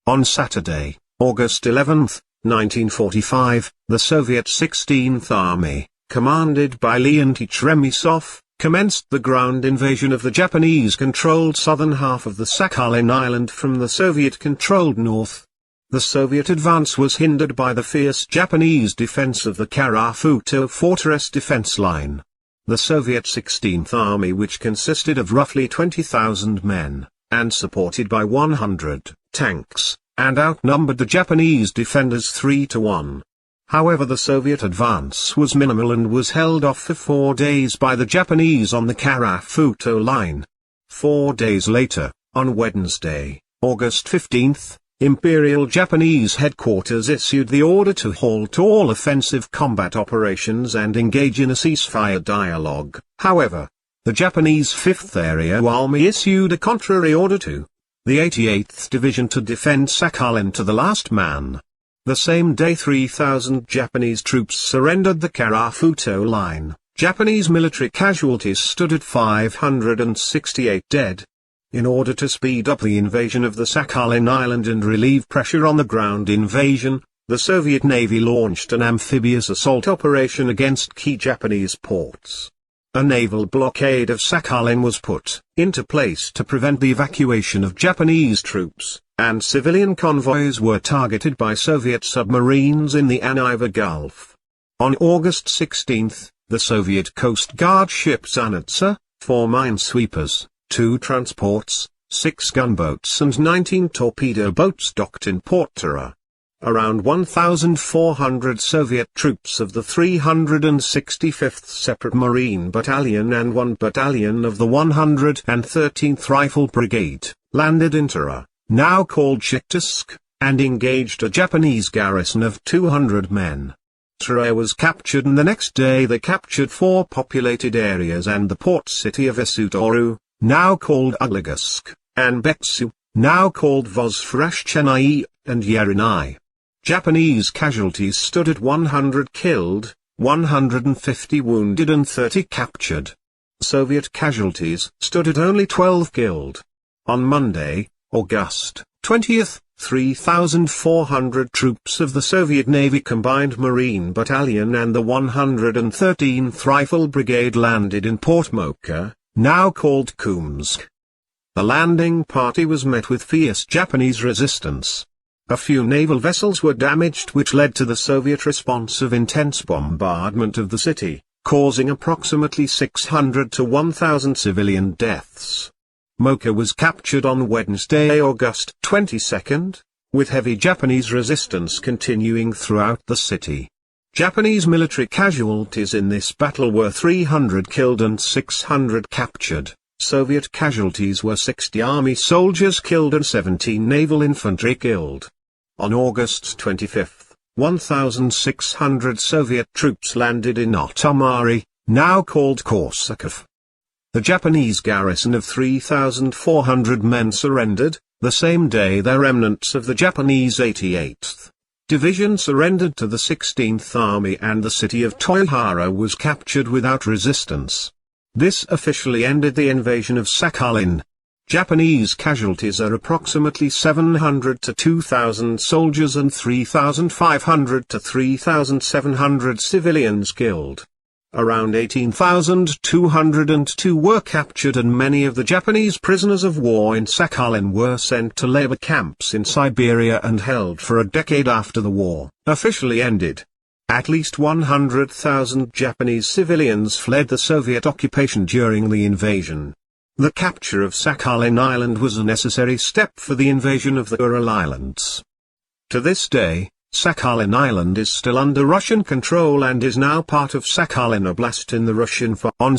On Saturday, August 11, 1945, the Soviet 16th Army, commanded by Leon Tremysov, commenced the ground invasion of the Japanese-controlled southern half of the Sakhalin Island from the Soviet-controlled north. The Soviet advance was hindered by the fierce Japanese defense of the Karafuto Fortress defense line. The Soviet 16th Army, which consisted of roughly 20,000 men, and supported by 100 tanks, and outnumbered the Japanese defenders 3-1. However, the Soviet advance was minimal and was held off for 4 days by the Japanese on the Karafuto line. 4 days later, on Wednesday, August 15, Imperial Japanese headquarters issued the order to halt all offensive combat operations and engage in a ceasefire dialogue. However, the Japanese 5th Area Army issued a contrary order to the 88th Division to defend Sakhalin to the last man. The same day 3,000 Japanese troops surrendered the Karafuto line. Japanese military casualties stood at 568 dead. In order to speed up the invasion of the Sakhalin Island and relieve pressure on the ground invasion, the Soviet Navy launched an amphibious assault operation against key Japanese ports. A naval blockade of Sakhalin was put into place to prevent the evacuation of Japanese troops, and civilian convoys were targeted by Soviet submarines in the Aniva Gulf. On August 16, the Soviet Coast Guard ship Zanitsa, 4 minesweepers, 2 transports, 6 gunboats and 19 torpedo boats docked in Port Tara. Around 1,400 Soviet troops of the 365th Separate Marine Battalion and 1 battalion of the 113th Rifle Brigade, landed in Tara, now called Chittorsk, and engaged a Japanese garrison of 200 men. Tara was captured, and the next day they captured 4 populated areas and the port city of Isutoru, now called Uglegorsk, and Betsu, now called Vozvrashchenai, and Yerinai. Japanese casualties stood at 100 killed, 150 wounded and 30 captured. Soviet casualties stood at only 12 killed. On Monday, August 20, 3,400 troops of the Soviet Navy Combined Marine Battalion and the 113th Rifle Brigade landed in Port Mocha, now called Kumsk. The landing party was met with fierce Japanese resistance. A few naval vessels were damaged, which led to the Soviet response of intense bombardment of the city, causing approximately 600 to 1,000 civilian deaths. Mocha was captured on Wednesday, August 22, with heavy Japanese resistance continuing throughout the city. Japanese military casualties in this battle were 300 killed and 600 captured. Soviet casualties were 60 army soldiers killed and 17 naval infantry killed. On August 25, 1,600 Soviet troops landed in Otomari, now called Korsakov. The Japanese garrison of 3,400 men surrendered. The same day their remnants of the Japanese 88th Division surrendered to the 16th Army, and the city of Toihara was captured without resistance. This officially ended the invasion of Sakhalin. Japanese casualties are approximately 700 to 2,000 soldiers and 3,500 to 3,700 civilians killed. Around 18,202 were captured, and many of the Japanese prisoners of war in Sakhalin were sent to labor camps in Siberia and held for a decade after the war officially ended. At least 100,000 Japanese civilians fled the Soviet occupation during the invasion. The capture of Sakhalin Island was a necessary step for the invasion of the Ural Islands. To this day, Sakhalin Island is still under Russian control and is now part of Sakhalin Oblast in the Russian Far. On